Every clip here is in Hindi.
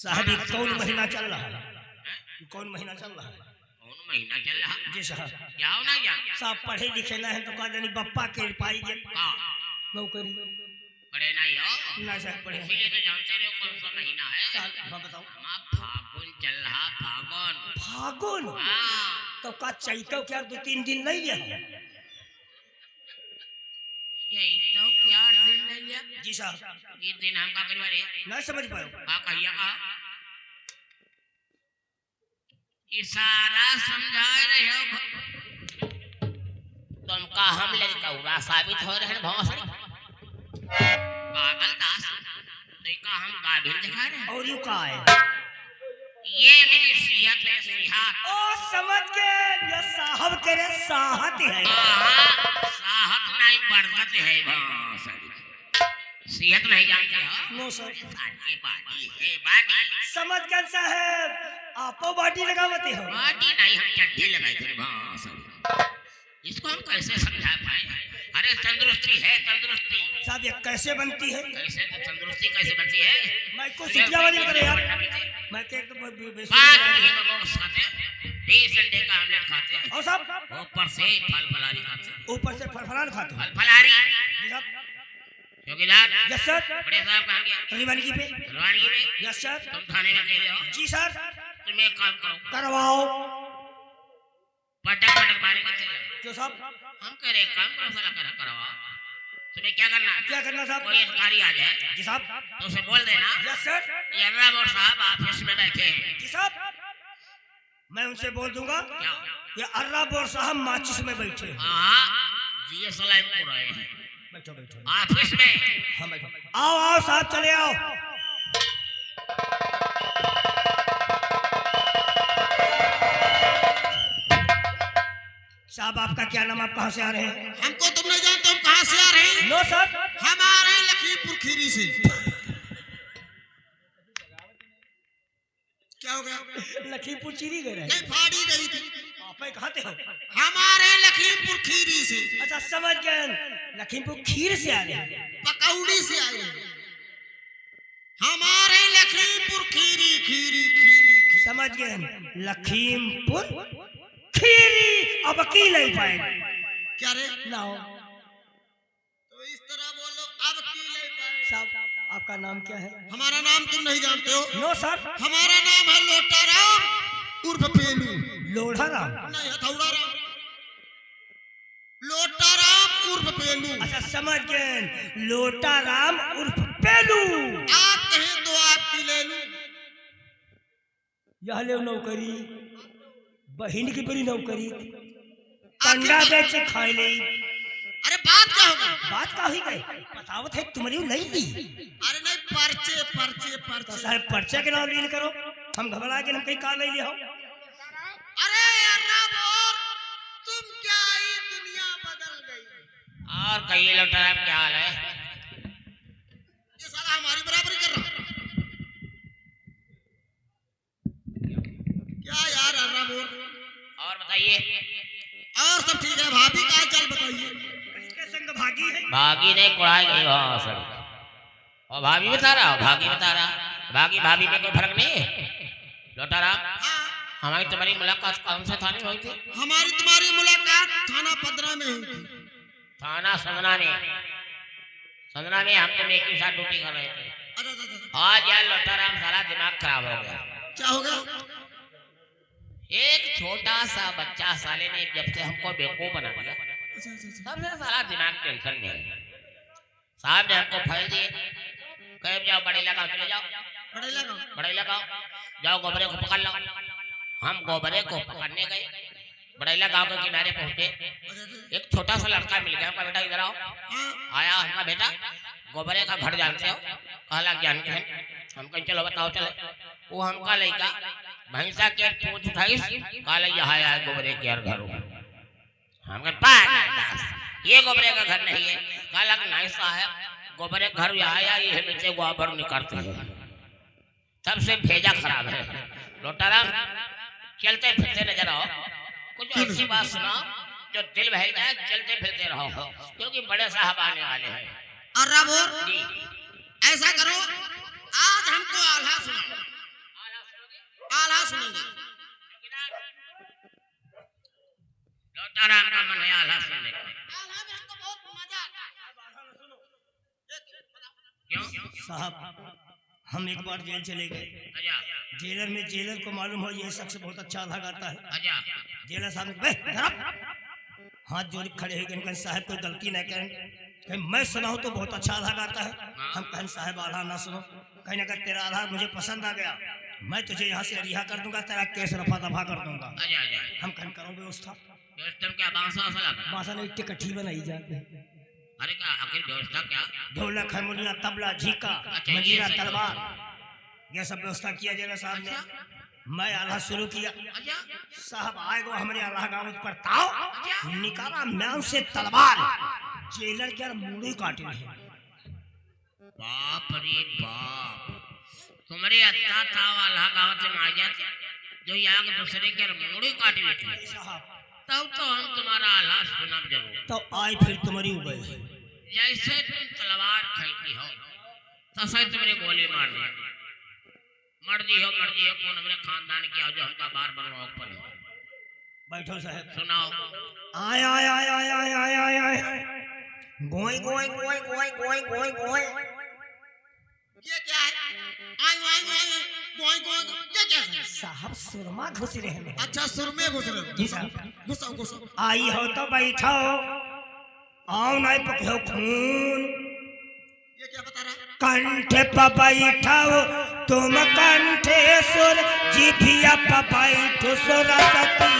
साहब ये कौन महीना चल रहा है? कौन महीना चल रहा है? कौन महीना चल रहा? जी साहब। क्या हो ना क्या? साहब पढ़े लिखे ना है तो कह देनी बप्पा के पाई के हाँ नौकरी पढ़े नहीं हो ना सर पढ़े। इसीलिए तो जानते रहो कौन सा महीना है। साहब हाँ बताओ। हाँ फागुन चल रहा फागुन। फागुन हाँ तो का चैतो क्या 2-3 दिन नहीं लिया? यही तो क्या दिन ले लिया? जी साहब। ये दिन हम का करवा रे? नहीं समझ पाए। हाँ कहिया का इशारा समझा रहे हो तुमका हम लड़का साबित हो रहे हैं भौसड़ी पागल दास देखा हम गाभिन दिखा रहे हैं। और यू का है? ये मेरी सिहत है सिहत। ओ समझ के ये साहब तेरे साहत है। साहत नहीं बरकत है भौसड़ी। सिहत नहीं जानते हो? No sir. बाटी बाटी है बाटी। समझ गए साहब आपो बाटी लगावते हो। बाटी नहीं हम चड्डी लगाए थे भौसड़ी। इसको हम कैसे समझा पाए? अरे तंदुरुस्ती है तंदुरुस्ती। साहब ये कैसे बनती है? कैसे तो तंदुरुस्ती कैसे बनती है? मैं को सीखला वाली करे यार। मैं के तो बात नहीं है वो खाते 20 अंडे का आमलेट खाते और साहब ऊपर से फल फलारी खाते ऊपर से फरफरान खाते हो। फल फलारी जी साहब। चौकीदार यस सर। बड़े साहब कहाँ गया? रवानगी पे। रवानगी में। Yes sir. तुम थाने में अकेले हो? जी सर। तुम एक काम करो करवाओ। पटक पटक मारेंगे तेरे। क्यों साहब? हम कह रहे एक काम करो साला करवा। तुम्हें क्या करना? क्या करना साहब? कोई अधिकारी आ जाए जी साहब। तो उसे बोल देना यस सर। ये अल्लाह साहब ऑफिस में बैठे हैं। जी साहब। मैं उनसे बोल दूंगा क्या? ये अर्रा बोर साहब माचिस में बैठे हैं। हाँ जी सलाम को रहे हैं बैठो बैठो ऑफिस में। हाँ बैठो। आओ आओ साहब चले आओ। साहब आपका क्या नाम? आप कहाँ से आ रहे हैं? हमको तुम नहीं जानते हम कहाँ से आ रहे हैं? No sir. हम आ रहे हैं लखीमपुर खीरी से। क्या हो गया? लखीमपुर चीरी गए रहे? नहीं फाड़ी गई थी। आप कहाँ थे हो? हम आ रहे हैं लखीमपुर खीरी से। अच्छा समझ गए। लखीमपुर खीर से आ रहे हैं? पकौड़ी से आए हैं। हम आ रहे हैं लखीमपुर खीरी खीरी खीरी। समझ गए। लखीमपुर खीरी अब की नहीं पाए। क्या रे? ना हो तो इस तरह बोलो अब की नहीं पाए। साहब आपका नाम क्या है? हमारा नाम तुम नहीं जानते हो? No sir. हमारा नाम है लोटाराम उर्फ पेलू। लोढ़ा राम? नहीं हथौड़ा राम। लोटाराम उर्फ पेलू। अच्छा समझ गए। लोटा राम उर्फ पेलू। आप कहें तो आपकी ले लूं। यह ले नौकरी बहिन की बड़ी नौकरी कंडा बेच खाए ले। अरे बात क्या होगा? बात का ही गई बतावत है तुम्हारी नहीं दी। अरे नहीं पर्चे पर्चे तो पर्चे। साहब पर्चे के नाम लीन करो। हम घबरा के हम कहीं कार नहीं लिया हो। अरे अर्राबोर तुम क्या ही दुनिया बदल गई। और कहिए लोटा क्या हाल है? ये साला हमारी बराबरी कर रहा। क्या यार अर्राबोर? और बताइए। और सब ठीक है। भाभी का चल बताइए। इसके संग भागी है? भागी ने कुड़ाई गई वहां से। और भाभी बता रहा हो भागी बता रहा। भागी भाभी में कोई फर्क नहीं है। लोटा राम हाँ, हमारी तुम्हारी मुलाकात कौन से थाने में हुई थी? हमारी तुम्हारी मुलाकात थाना पदरा में हुई थी। थाना संजना में। संजना में हम तुम एक ही साथ ड्यूटी कर रहे थे। अरे अरे, अरे, आज यार लोटा राम सारा दिमाग खराब हो गया। क्या हो गया? एक छोटा सा बच्चा साले ने जब से हमको बेवकूफ बना दिया अच्छा, अच्छा, अच्छा। तब से सारा दिमाग टेंशन में है। साहब ने हमको फाइल दिए कहे जाओ बड़े लगाओ चले जाओ बड़े लगाओ। बड़े लगाओ जाओ गोबरे को पकड़ लो। हम गोबरे को पकड़ने गए। बड़ैला गांव के किनारे पहुंचे। अरे, अरे, एक छोटा सा लड़का मिल गया। बेटा इधर आओ। हाँ, आया हमका बेटा गोबरे का घर जानते हो? कहला जानते हैं। हम कहीं चलो बताओ चले। वो हमका लड़का भैंसा के पूछ उठाई काले यहाँ आया गोबरे के घर। हम ये गोबरे का घर नहीं है। काला नहीं साहब गोबरे घर यहाँ आया ये नीचे गोबर निकलते हैं। तब से भेजा खराब है। लोटाराम चलते फिरते नजर आओ। कुछ ऐसी बात सुनाओ जो दिल बहल जाए। चलते फिरते रहो क्योंकि बड़े साहब आने वाले हैं। अर्राबोर जी ऐसा करो आज हमको आल्हा सुनाओ। आला सुनेंगे। लौटाराम का मन है आला सुनने का। आला में हमको बहुत मजा आता है। क्यों? साहब हम एक बार जेल चले गए। आजा जेलर में जेलर को मालूम हो ये शख्स बहुत अच्छा आधा गाता है। आजा। जेलर साहब ने हाथ जोड़ खड़े हो गए, साहब कोई गलती नहीं करें, कहीं मैं सुनाऊं तो बहुत अच्छा आधा गाता है। हम कहें साहब आधा ना सुनो, कहीं ना तेरा आधा मुझे पसंद आ गया, मैं तुझे यहाँ से रिहा कर दूंगा, तेरा केस रफा दफा कर दूंगा। आजा आजा। हम कहीं करो व्यवस्था। व्यवस्था में क्या बांसा वासा लगा? बांसा नहीं, टिकठी बनाई जाती है। अरे का आखिर व्यवस्था क्या? ढोलक हारमोनिया तबला झीका मंजीरा तलवार ये सब व्यवस्था किया जेलर साहब ने। मैं आल्हा शुरू किया। आजा साहब आए गो हमारे आल्हा गाँव पर ताव निकाला म्यान से तलवार, जेलर के मुड़ी काटे रहे। बाप रे बाप, तुम्हारे अत्ता था वाला गाँव से मार जाते जो याग दूसरे के मुड़ी काट लेते साहब तब तो हम तुम्हारा आलास सुना जरूर। तो आई फिर तुम्हारी उगल जैसे तुम तलवार खेलती हो तैसे तुम्हारे गोली मार दिया। मर्जी हो कौन हमारे खानदान की जो हमका बार बनवाओ पर है। बैठो साहब सुनाओ। आय आय आय आय आय आय आय आय गोई गोई गोई गोई गोई गोई गोई ये क्या है? आई आई आई गोई गोई ये क्या है? साहब सुरमा घुस रहे हैं। अच्छा सुरमे घुस रहे हो। जी साहब घुसाओ घुसाओ। आई हो तो बैठो, आओ नहीं पको खून ये क्या बता रहा है? कंठे पर बैठाओ तुम कंठेश्वर, जिभिया पर बैठो सरस्वती।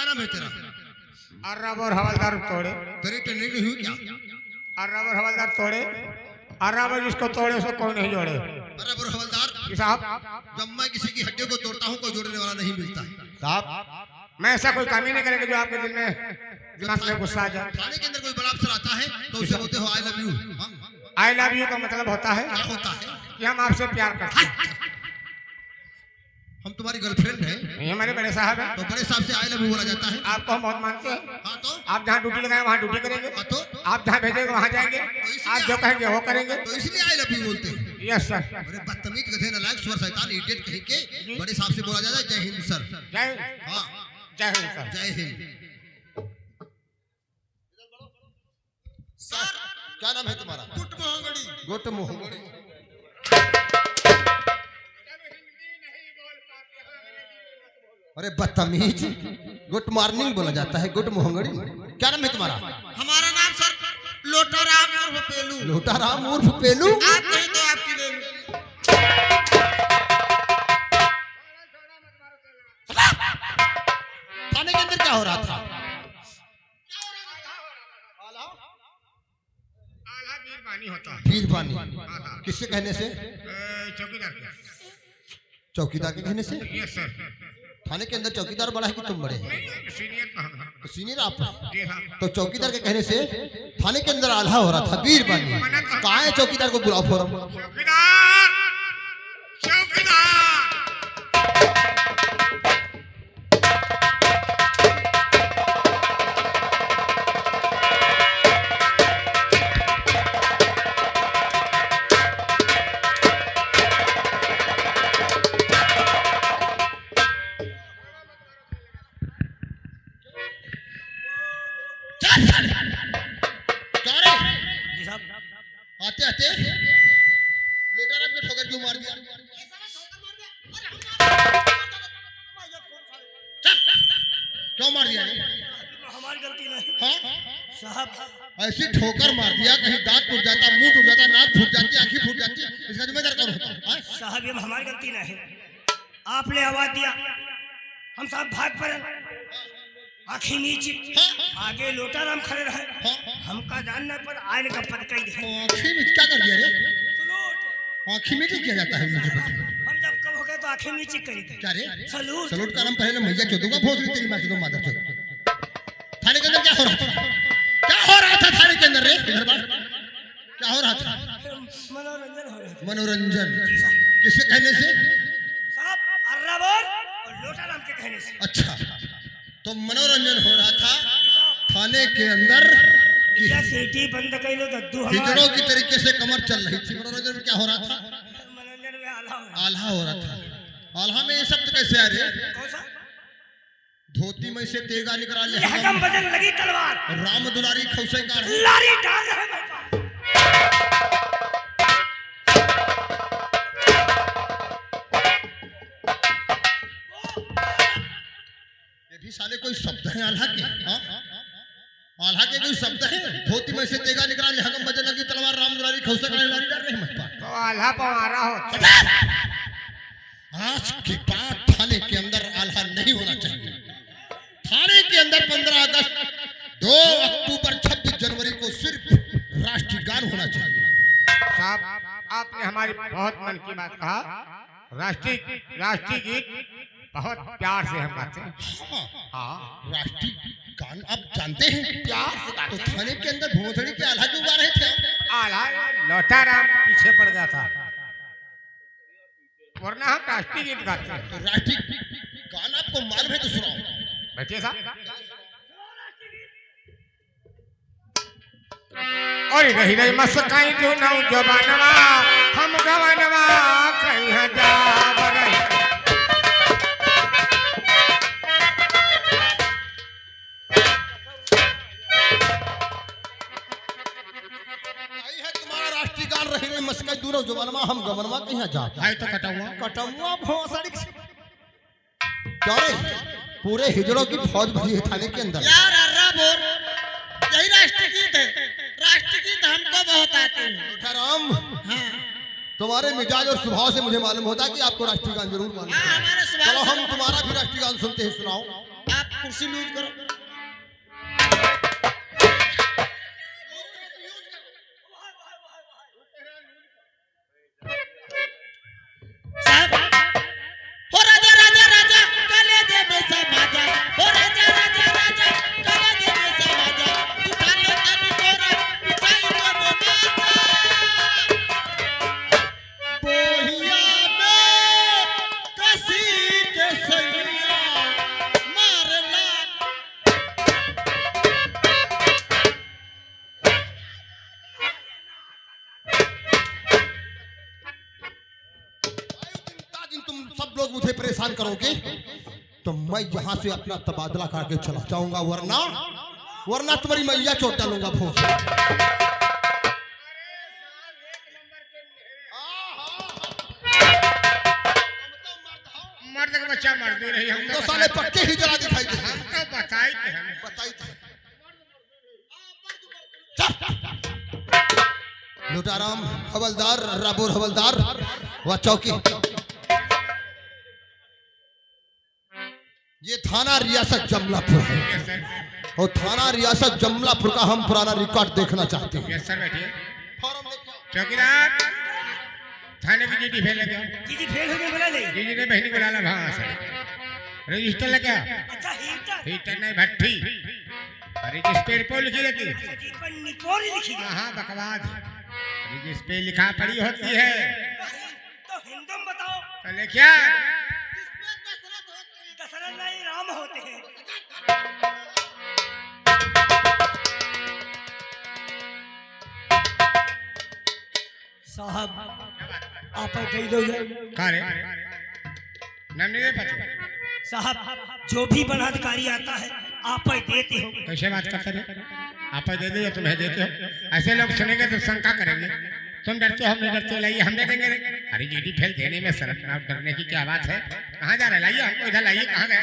नाम है तेरा? अर्रब और हवलदार तोड़े। तेरी ट्रेनिंग नहीं हुई क्या? अर्रब और हवलदार तोड़े। अरे जिसको तोड़े उसको कोई नहीं जोड़े। अरे बुरा हवलदार साहब जब मैं किसी की हड्डियों को तोड़ता हूँ कोई जोड़ने वाला नहीं मिलता है। साहब मैं ऐसा कोई काम ही नहीं करेंगे जो आपके दिल में दिमाग में गुस्सा आ जाए। थाने के अंदर कोई बड़ा अफसर आता है तो उसे बोलते हो I love you. I love you का मतलब होता है क्या होता है? कि हम आपसे प्यार करते हैं। हम तुम्हारी गर्लफ्रेंड है ये हमारे बड़े साहब हैं। तो बड़े साहब से आई लव यू बोला जाता है। आपको हम बहुत मानते हैं। हाँ तो आप जहाँ ड्यूटी लगाए वहाँ ड्यूटी करेंगे, हाँ तो आप जहाँ भेजेंगे वहाँ जाएंगे, आप जो कहेंगे वो करेंगे। तो इसलिए आई लव यू बोलते हैं। Yes sir. अरे बदतमीज गधे नालायक स्वर शैतान इडियट कहीं के बड़े साहब से बोला जाता है जय हिंद सर। जय हाँ जय हिंद सर। जय हिंद। सर क्या नाम है तुम्हारा? गुट मोहंगड़ी। गुट मोहंगड़ी। अरे बदतमीज गुड मॉर्निंग बोला जाता है गुड मोहंगड़ी। क्या नाम है तुम्हारा? हमारा नाम सर लोटाराम उर्फ पेलू। लोटाराम उर्फ पेलू। आप कहें तो आपकी ले लूं। थाने के अंदर क्या हो रहा था? आला बीरबानी होता है। बीरबानी किसके कहने से? चौकीदार के। चौकीदार के कहने से? Yes sir. थाने के अंदर चौकीदार बड़ा है कि तुम बड़े हैं? सीनियर कहाँ? तो सीनियर आप हैं। जी हाँ। तो चौकीदार के कहने से थाने के अंदर आल्हा हो रहा था बीरबानी। कहाँ है चौकीदार को बुलाओ फोरम। चौकीदार चौकीदार क्या रे? जी साहब आते आते लोटाराम को ठोकर क्यों मार दिया? क्यों मार दिया रे? हमारी गलती नहीं हाँ साहब। ऐसी ठोकर मार दिया कहीं दांत टूट जाता, मुंह टूट जाता, नाक फूट जाती, आंखें फूट जाती, इसका जिम्मेदार कौन होता? हाँ? साहब ये हमारी गलती नहीं। आपने आवाज दिया हम साहब भाग पड़े, आंखें नीचे, आगे लोटाराम खड़े रहे। हमका जानने पर आयल का पद कही दे। आंखें में क्या कर दिया रे? आंखें में क्या किया जाता है मुझे पता? हम जब कब हो गए तो आंखें नीचे करी थे। क्या रे? सलूट। सलूट का नाम पहले मैया चोदूंगा, भोज तेरी मार चोदूंगा माता चोद। थाने के अंदर क्या हो रहा था? क्या हो रहा था थाने के अंदर रे? इधर बार क्या हो रहा था? मनोरंजन हो रहा था। मनोरंजन किसके कहने से? साहब अर्राबर और लोटाराम के कहने से। अच्छा तो मनोरंजन हो रहा था थाने के अंदर कि क्या सीटी बंद कर लो दद्दू हमारा। हिजड़ों की तरीके से कमर चल रही थी। मनोरंजन में क्या हो रहा था? मनोरंजन में आला हो रहा। आल्हा हो रहा था। आल्हा में ये शब्द कैसे आ रहे? कौन सा? धोती में से तेगा निकला ले हकम बजन लगी तलवार, राम दुलारी खौसे का लारी डाल है मेरे पास। ये भी साले कोई शब्द है आल्हा के? हाँ? आल्हा के कोई शब्द है? धोती में से तेगा निकला ले हकम बजन लगी तलवार राम दुलारी खौसे का लारी डाल रहे हैं पास। तो आल्हा पवारा हो। आज के बाद थाने के अंदर आल्हा नहीं होना चाहिए। थाने के अंदर 15 अगस्त 2 अक्टूबर 26 जनवरी को सिर्फ राष्ट्रीय गान होना चाहिए। साहब आपने हमारी बहुत मन की बात कहा। राष्ट्रीय गीत बहुत प्यार से हम गाते हैं। हाँ राष्ट्रीय गान आप जानते हैं प्यार से गाते हैं। तो थाने के अंदर भोसड़ी के आल्हा क्यों गा रहे थे? आल्हा लोटाराम पीछे पड़ गया था, वरना हम राष्ट्रीय गीत गाते हैं। तो राष्ट्रीय गान आपको मालूम है तो सुनाओ। बैठिए साहब। और रही रही मस्काई जो नौजवानवा हम गवनवा कहीं हजार रही। आई है तुम्हारा राष्ट्रीय गान रही रही मस्काई जो नौजवानवा हम गवनवा कहीं हजार। आई तो कटुआ भोसड़ी क्या रे? पूरे हिजड़ों की फौज भरी है थाने के अंदर। यार अर्रा बोर यही राष्ट्रीय गीत है। राष्ट्रीय गीत हमको बहुत आते हैं। लोटाराम हाँ तुम्हारे मिजाज और स्वभाव से मुझे मालूम होता है कि आपको राष्ट्रीय गान जरूर मालूम हाँ है। हमारे चलो सवाल हम तुम्हारा भी राष्ट्रीय गान सुनते हैं, सुनाओ। आप कुर्सी लूज करो। करोगे तो मैं यहाँ से अपना तबादला करके चला जाऊंगा, वरना तुम्हारी मैया चोट डालूंगा भोस। मर्द का बच्चा मर दे रही हम तो साले पक्के ही जला दिखाई दे। हमको बताई थे हम बताई थे। लुटाराम हवलदार राबुर हवलदार व चौकी, ये थाना रियासत जमलापुर है यस सर। और थाना रियासत जमलापुर का हम पुराना रिकॉर्ड देखना चाहते हैं। यस सर बैठिए। फॉर्म लेके आओ। चौकीदार थाने की जीडी फेल लगे जी फेल हो गए बोला नहीं। जीडी ने बहनी को लाला भाग सर रजिस्टर लगे अच्छा हीटर हीटर नहीं भट्टी रजिस्टर पे लिखी रहती अच्छा जी पर निकोरी लिखी गई। हाँ बकवाद रजिस्टर पे लिखा पड़ी होती है तो हिंदू में बताओ तो ले क्या दशरथ नहीं राम होते हैं। साहब आप कही दो कहाँ रे नाम नहीं पता साहब, जो भी बनाधिकारी आता है आप ही देते हो। कैसे बात करते रे आप दे दे तुम्हें देते हो ऐसे लोग सुनेंगे तो शंका करेंगे तुम डरते हो हम नहीं डरते लाइए हम दे देंगे रे। अरे जीडी फेल देने में शर्म ना डरने की क्या बात है। कहाँ जा रहे लाइए हमको इधर लाइए कहाँ गए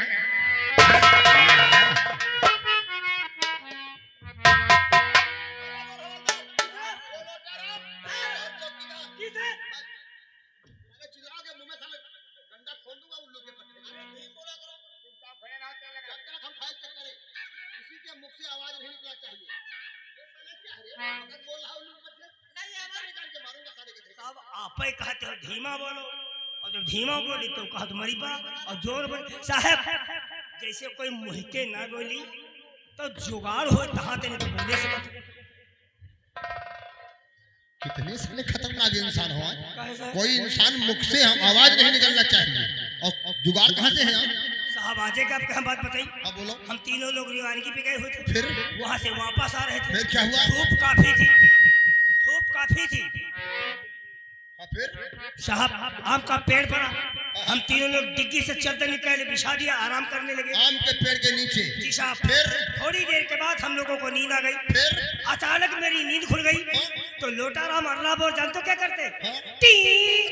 साहब आप ही कहते हो धीमा बोलो और जब धीमा बोली तो कहा तुम्हारी बात और जोर बोली। साहब जैसे कोई मुहके ना बोली तो जुगाड़ हो तहाँ तेने तो बोले से कितने साले खतरनाक इंसान हो। कैसे? कोई इंसान मुख से हम आवाज नहीं निकलना चाहिए और जुगाड़ कहाँ से है। साहब आजे का आप कहाँ बात बताई। अब बोलो हम तीनों लोग रिवानगी पे गए हुए थे, फिर वहाँ से वापस आ रहे थे। फिर क्या हुआ। धूप काफी थी, धूप काफी थी। हाँ, फिर साहब आम का पेड़ पड़ा, हम तीनों लोग डिग्गी से चलते निकले, बिछा दिया, आराम करने लगे आम के पेड़ के नीचे। जी साहब। फिर थोड़ी देर के बाद हम लोगों को नींद आ गई। फिर अचानक मेरी नींद खुल गई तो लोटाराम अल्लाह बोल जानते हो क्या करते। हाँ? टीं!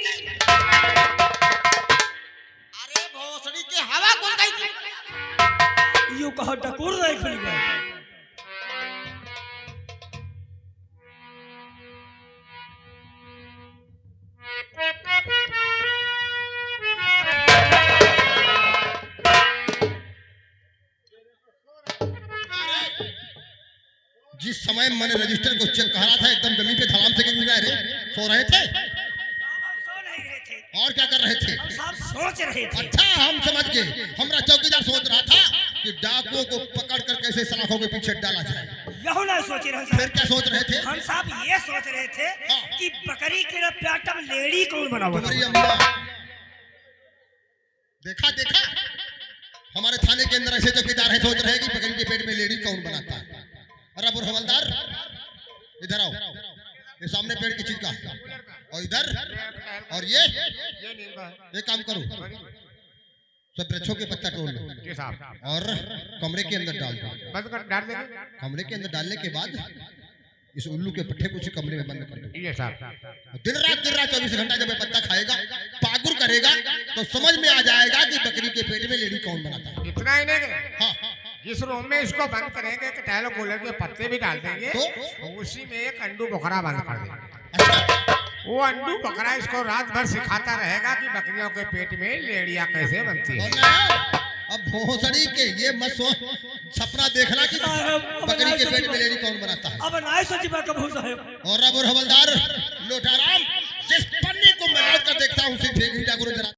अरे भोसड़ी की हवा खुल गई थी। यूं कहो टकोर नहीं खुल गया। जिस समय मैंने रजिस्टर को चेक करा था एकदम जमीन पे धड़ाम से गिर गए रे। सो रहे थे हम सो नहीं रहे थे, और क्या कर रहे थे। हम सब सोच रहे थे। अच्छा हम समझ गए। हमारा चौकीदार सोच रहा था कि डाकुओं को पकड़ कर कैसे सलाखों के पीछे डाला जाए। यही नहीं सोच रहे फिर क्या सोच रहे थे। हम सब ये सोच रहे थे कि बकरी के प्याटम लेडी कौन बनाओ। तुम्हारी अम्मा देखा देखा हमारे थाने के अंदर ऐसे चौकीदार है सोच रहे हैं कि बकरी के पेट में लेडी कौन बनाता है। अरे अबुर हवलदार इधर आओ, ये सामने पेड़ की चीज का और इधर और ये काम करो, सब वृक्षों के पत्ता तोड़ लो जी साहब और कमरे के अंदर डाल दो। बंद कर डाल देंगे कमरे के अंदर डालने के बाद इस उल्लू के पट्टे को उसी कमरे में बंद कर दो। ये साहब दिन रात 24 घंटा जब ये पत्ता खाएगा पागुर करेगा तो समझ में आ जाएगा कि बकरी के पेट में लेडी कौन बनाता है। इतना ही नहीं हाँ जिस रूम में इसको बंद करेंगे कि टहलो कूलर के पत्ते भी डाल देंगे तो उसी में एक अंडू बकरा बंद कर देंगे। अच्छा वो अंडू बकरा इसको रात भर सिखाता रहेगा कि बकरियों के पेट में लेड़िया कैसे बनती है। और ना, अब भोसड़ी के ये मत सपना देखना कि बकरी के पेट में लेडी कौन बनाता है। अब नहीं सोची बात कबूल साहब। और अब हवलदार लोटाराम जिस पन्नी को मैं कर देखता हूँ उसी फेंक ही डाकुर जरा